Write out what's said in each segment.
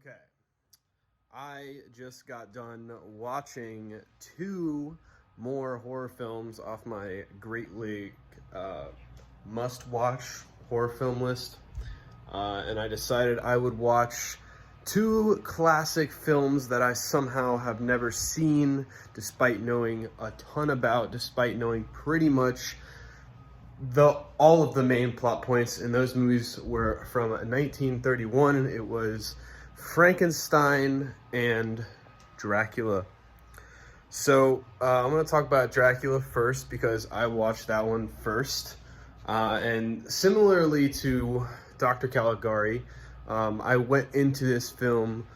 Okay, I just got done watching two more horror films off my Great League must-watch horror film list, and I decided I would watch two classic films that I somehow have never seen, despite knowing a ton about, despite knowing pretty much all of the main plot points. And those movies were from 1931. It was Frankenstein and Dracula. So I'm going to talk about Dracula first because I watched that one first. And similarly to Dr. Caligari, I went into this film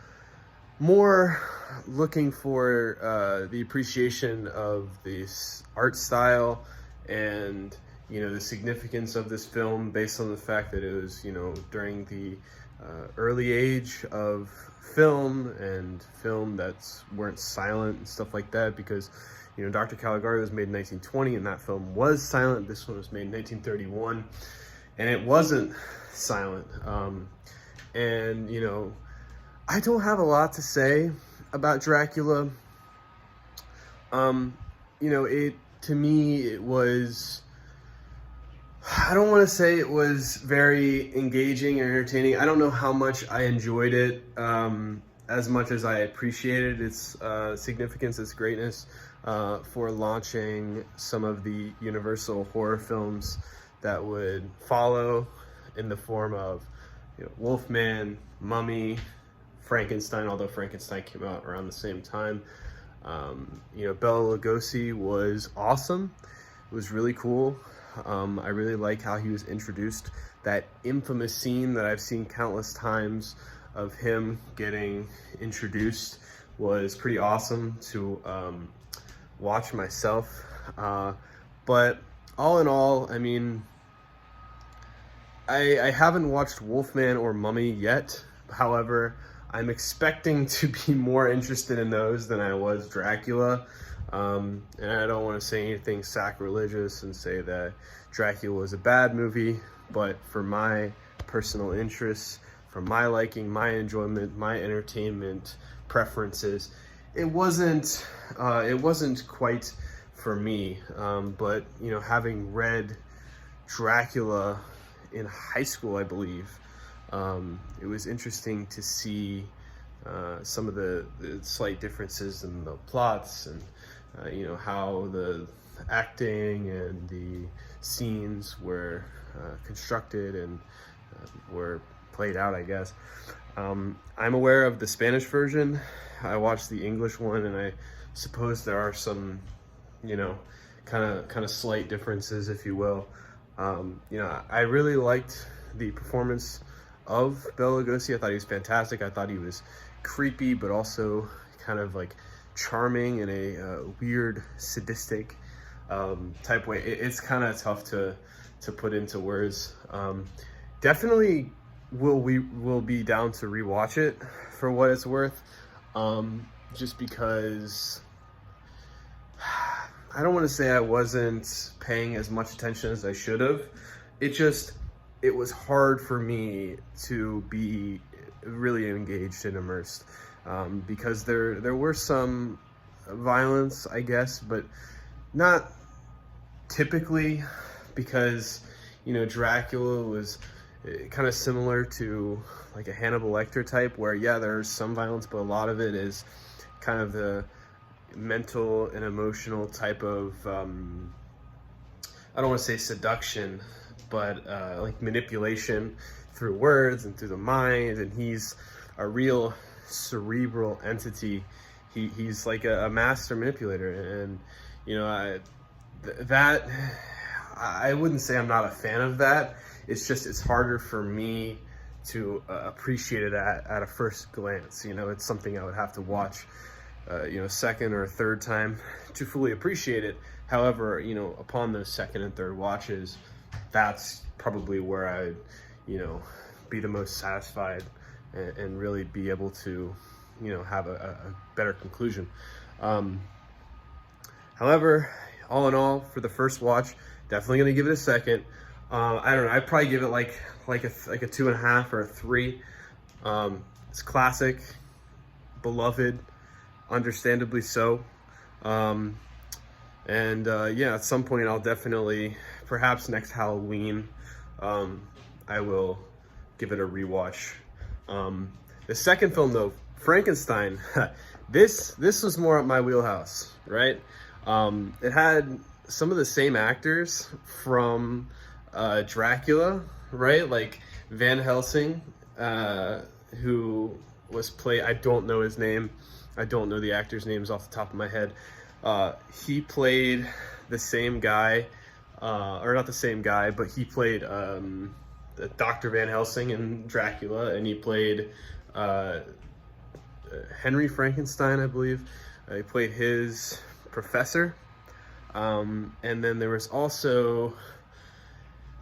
more looking for the appreciation of this art style and the significance of this film based on the fact that it was during the early age of film and film that weren't silent and stuff like that, because Dr. Caligari was made in 1920 and that film was silent. This one was made in 1931 and it wasn't silent. And I don't have a lot to say about Dracula. To me it was, I don't want to say it was very engaging and entertaining. I don't know how much I enjoyed it as much as I appreciated its significance, its greatness for launching some of the Universal horror films that would follow in the form of Wolfman, Mummy, Frankenstein, although Frankenstein came out around the same time. Bela Lugosi was awesome. It was really cool. I really like how he was introduced. That infamous scene that I've seen countless times of him getting introduced was pretty awesome to watch myself. But all in all, I mean, I haven't watched Wolfman or Mummy yet. However, I'm expecting to be more interested in those than I was Dracula. And I don't want to say anything sacrilegious and say that Dracula was a bad movie, but for my personal interests, for my liking, my enjoyment, my entertainment preferences, it wasn't quite for me. But having read Dracula in high school, I believe, it was interesting to see some of the slight differences in the plots and how the acting and the scenes were constructed and were played out, I guess. I'm aware of the Spanish version. I watched the English one, and I suppose there are some, kind of slight differences, if you will. I really liked the performance of Bela Lugosi. I thought he was fantastic. I thought he was creepy, but also kind of like charming in a weird, sadistic type way. It's kind of tough to put into words. Definitely will be down to rewatch it for what it's worth. Just because I don't want to say I wasn't paying as much attention as I should have. It was hard for me to be really engaged and immersed, because there were some violence, I guess, but not typically, because Dracula was kind of similar to like a Hannibal Lecter type, where there's some violence, but a lot of it is kind of the mental and emotional type of I don't want to say seduction, but like manipulation through words and through the mind. And he's a real cerebral entity. He's like a master manipulator, and I wouldn't say I'm not a fan of that. It's harder for me to appreciate it at a first glance. It's something I would have to watch second or third time to fully appreciate it. However, upon those second and third watches, that's probably where I'd be the most satisfied and really be able to have a better conclusion. However, all in all, for the first watch, definitely gonna give it a second. I don't know, I'd probably give it like a 2.5 or a 3. It's classic, beloved, understandably so. Yeah, at some point I'll definitely, perhaps next Halloween, I will give it a rewatch. The second film though, Frankenstein, this was more up my wheelhouse, right? It had some of the same actors from Dracula, right? Like Van Helsing, who was I don't know his name. I don't know the actors' names off the top of my head. He played the same guy, or not the same guy, but he played Dr. Van Helsing in Dracula, and he played Henry Frankenstein, I believe. He played his professor. And then there was also,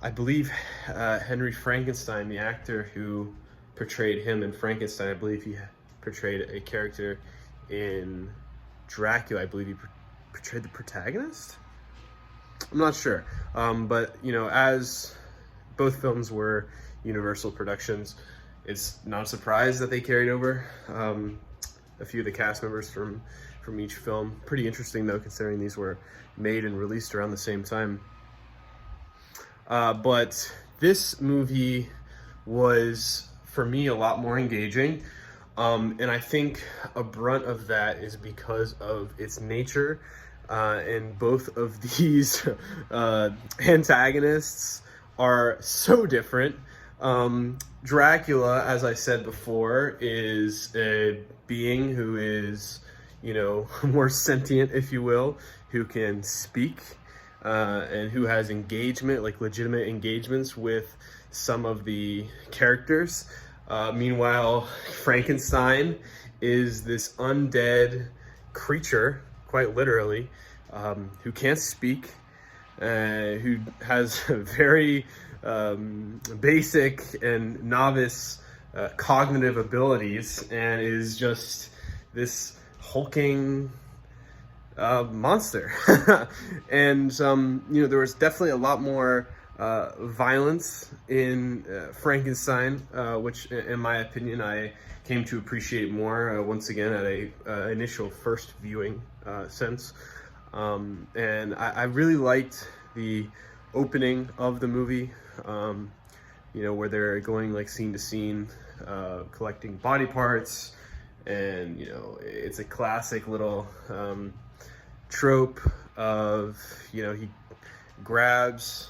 I believe, Henry Frankenstein, the actor who portrayed him in Frankenstein. I believe he portrayed a character in Dracula. I believe he portrayed the protagonist. I'm not sure. But, you know, as both films were Universal productions, it's not a surprise that they carried over a few of the cast members from each film. Pretty interesting, though, considering these were made and released around the same time. But this movie was, for me, a lot more engaging. And I think a brunt of that is because of its nature. And both of these antagonists are so different. Dracula, as I said before, is a being who is, you know, more sentient, if you will, who can speak, and who has engagement, like legitimate engagements with some of the characters. Meanwhile, Frankenstein is this undead creature, quite literally, who can't speak, who has very basic and novice cognitive abilities, and is just this hulking monster. And you know, there was definitely a lot more violence in Frankenstein, which in my opinion I came to appreciate more once again at a initial first viewing sense. And I really liked the opening of the movie, you know, where they're going like scene to scene, collecting body parts. And, you know, it's a classic little trope of, you know, he grabs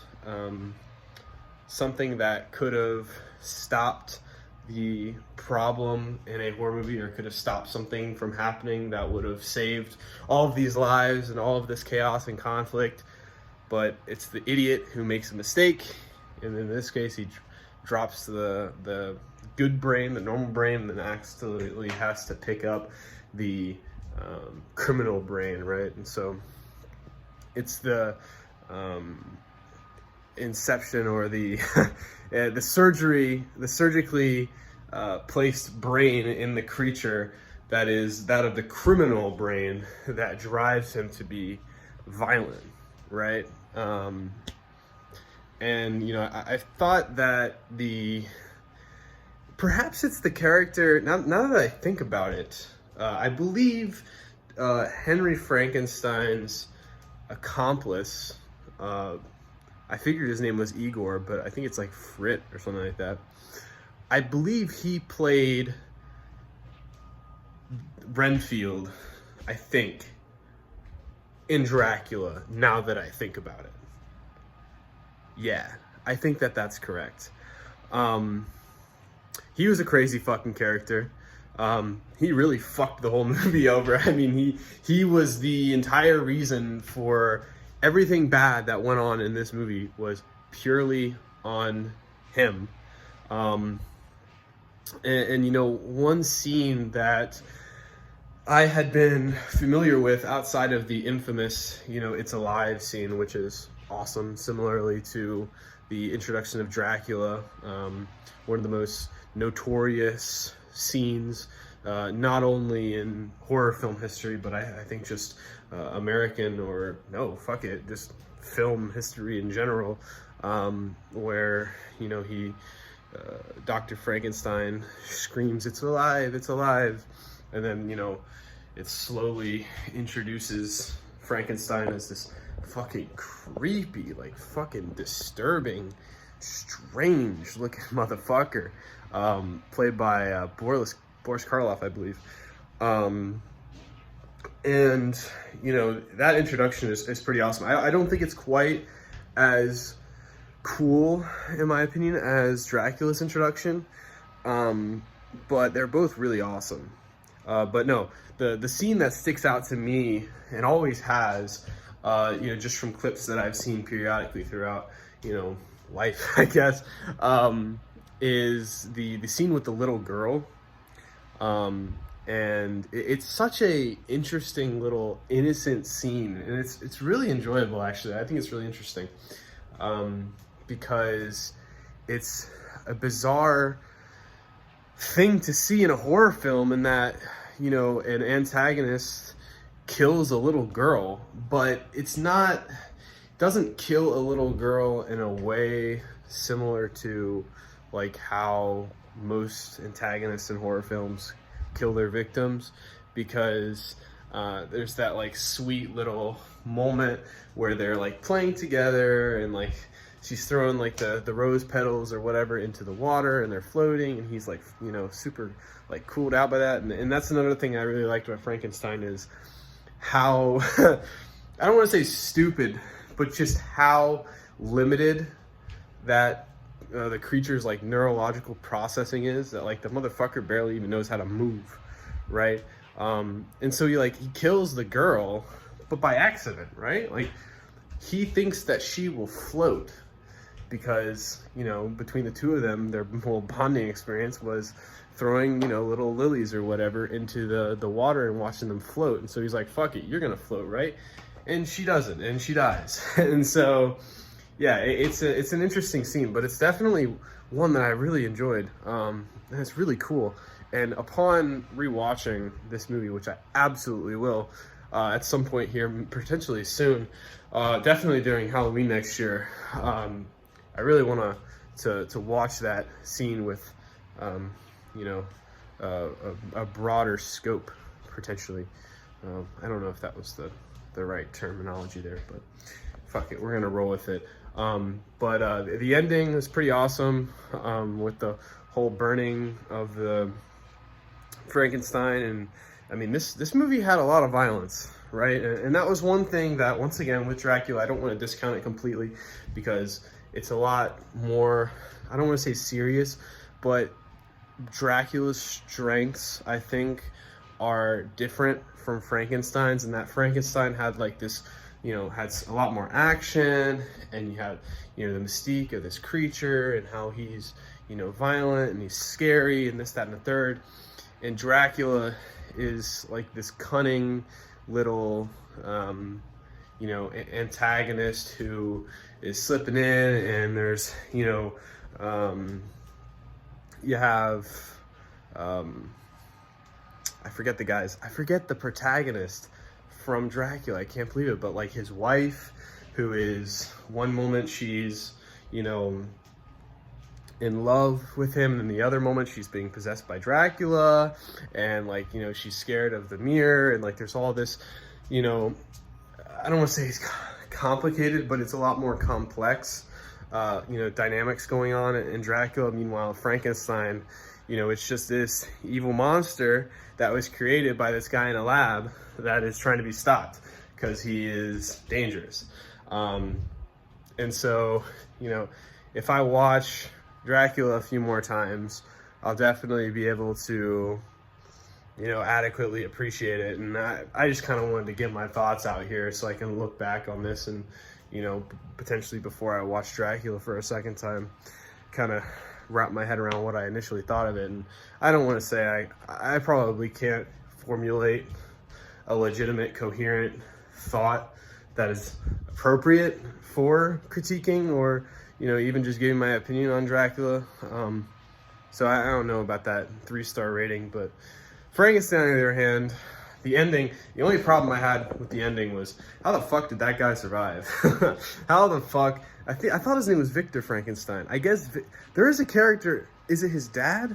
something that could have stopped the problem in a horror movie, or could have stopped something from happening that would have saved all of these lives and all of this chaos and conflict. But it's the idiot who makes a mistake, and in this case he drops the good brain, the normal brain, and then accidentally has to pick up the criminal brain, right? And so it's the inception, or the the surgically placed brain in the creature that is that of the criminal brain that drives him to be violent, right? And you know, I thought that perhaps it's the character, now that I think about it, I believe Henry Frankenstein's accomplice, I figured his name was Igor, but I think it's like Frit or something like that. I believe he played Renfield, I think, in Dracula, now that I think about it. Yeah, I think that that's correct. He was a crazy fucking character. He really fucked the whole movie over. I mean, he was the entire reason for everything bad that went on in this movie was purely on him. And you know, one scene that I had been familiar with outside of the infamous, you know, It's Alive scene, which is awesome, similarly to the introduction of Dracula, one of the most notorious scenes, not only in horror film history, but I think just American, or no, fuck it, just film history in general, where, you know, he Dr. Frankenstein screams, "It's alive, it's alive," and then, it slowly introduces Frankenstein as this fucking creepy, like fucking disturbing, strange looking motherfucker, played by Boris Karloff, I believe. And that introduction is pretty awesome. I don't think it's quite as cool, in my opinion, as Dracula's introduction, but they're both really awesome. But no, the scene that sticks out to me, and always has, just from clips that I've seen periodically throughout, life, I guess, is the scene with the little girl. And it's such a interesting little innocent scene, and it's really enjoyable, actually. I think it's really interesting, because it's a bizarre thing to see in a horror film, in that an antagonist kills a little girl, but doesn't kill a little girl in a way similar to like how most antagonists in horror films kill their victims, because there's that like sweet little moment where they're like playing together, and like she's throwing like the rose petals or whatever into the water, and they're floating, and he's like super like cooled out by that. And that's another thing I really liked about Frankenstein, is how I don't want to say stupid, but just how limited that the creature's like neurological processing is, that like the motherfucker barely even knows how to move, right? And so he kills the girl, but by accident, right? Like, he thinks that she will float because, between the two of them, their whole bonding experience was throwing, little lilies or whatever into the water and watching them float. And so he's like, fuck it, you're gonna float, right? And she doesn't, and she dies. And so, yeah, it's an interesting scene, but it's definitely one that I really enjoyed. And it's really cool. And upon rewatching this movie, which I absolutely will, at some point here, potentially soon, definitely during Halloween next year, I really want to watch that scene with, a broader scope, potentially. I don't know if that was the right terminology there, but fuck it, we're gonna roll with it. But the ending was pretty awesome, with the whole burning of the Frankenstein. And I mean, this movie had a lot of violence, right? And that was one thing that, once again, with Dracula, I don't want to discount it completely, because it's a lot more, I don't want to say serious, but Dracula's strengths, I think, are different from Frankenstein's, and that Frankenstein had like this, had a lot more action, and you had, the mystique of this creature and how he's, violent and he's scary and this, that, and the third. And Dracula is like this cunning little, antagonist who is slipping in, and there's, you have, I forget the protagonist from Dracula, I can't believe it, but like his wife, who is, one moment she's, in love with him, and the other moment she's being possessed by Dracula, and like, she's scared of the mirror, and like there's all this, I don't want to say it's complicated, but it's a lot more complex, dynamics going on in Dracula. Meanwhile, Frankenstein, it's just this evil monster that was created by this guy in a lab that is trying to be stopped because he is dangerous. And so, if I watch Dracula a few more times, I'll definitely be able to, adequately appreciate it. And I just kind of wanted to get my thoughts out here so I can look back on this and, potentially before I watch Dracula for a second time, kind of wrap my head around what I initially thought of it. And I don't want to say I probably can't formulate a legitimate, coherent thought that is appropriate for critiquing or, even just giving my opinion on Dracula. So I don't know about that 3-star rating, but Frankenstein, on the other hand, the ending, the only problem I had with the ending was, how the fuck did that guy survive? How the fuck, I thought his name was Victor Frankenstein. I guess there is a character. Is it his dad?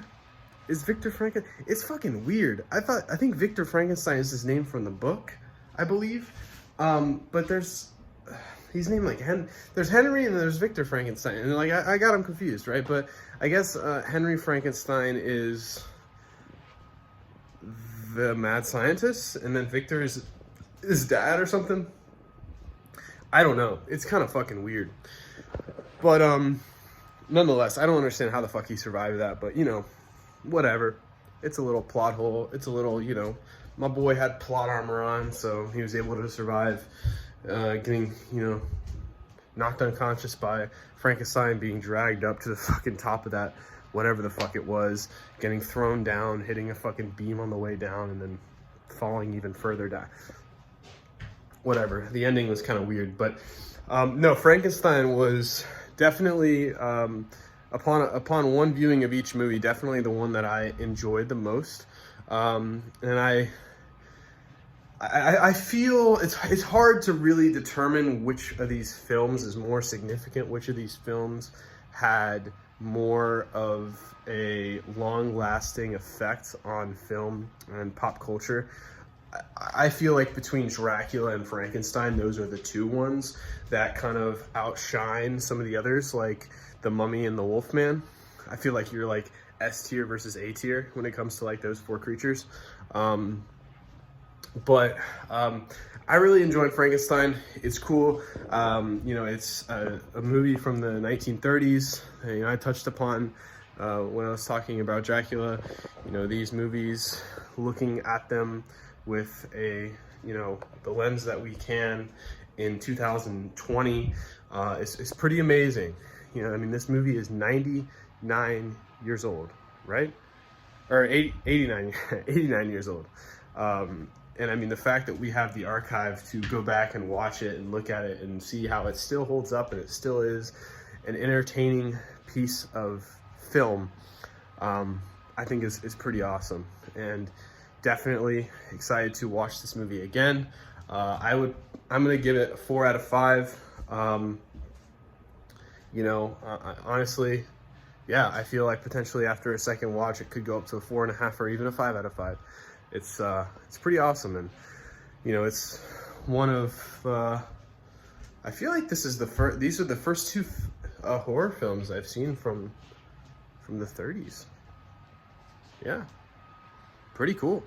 Is Victor Frankenstein? It's fucking weird. I think Victor Frankenstein is his name from the book, I believe. But he's named like there's Henry and there's Victor Frankenstein, and like I got him confused, right? But I guess Henry Frankenstein is the mad scientist, and then Victor is his dad or something. I don't know. It's kind of fucking weird. But nonetheless, I don't understand how the fuck he survived that, but you know, whatever. It's a little plot hole. It's a little, you know, my boy had plot armor on, so he was able to survive getting, you know, knocked unconscious by Frankenstein, being dragged up to the fucking top of that, whatever the fuck it was, getting thrown down, hitting a fucking beam on the way down, and then falling even further down. Whatever. The ending was kind of weird, but no, Frankenstein was definitely, upon one viewing of each movie, definitely the one that I enjoyed the most. And I feel it's hard to really determine which of these films is more significant, which of these films had more of a long-lasting effect on film and pop culture. I feel like between Dracula and Frankenstein, those are the two ones that kind of outshine some of the others, like The Mummy and The Wolfman. I feel like you're like S tier versus A tier when it comes to like those four creatures. But I really enjoyed Frankenstein. It's cool. You know, it's a movie from the 1930s. You know, I touched upon when I was talking about Dracula, you know, these movies, looking at them with a, you know, the lens that we can in 2020 is pretty amazing. You know, I mean, this movie is 99 years old, right? Or 89 years old. And I mean, the fact that we have the archive to go back and watch it and look at it and see how it still holds up and it still is an entertaining piece of film, I think is pretty awesome. And definitely excited to watch this movie again. I'm gonna give it a 4 out of 5. You know, honestly, yeah, I feel like potentially after a second watch, it could go up to a 4.5 or even a 5 out of 5. It's pretty awesome, and you know, it's one of I feel like these are the first two horror films I've seen from the 30s. Yeah, pretty cool.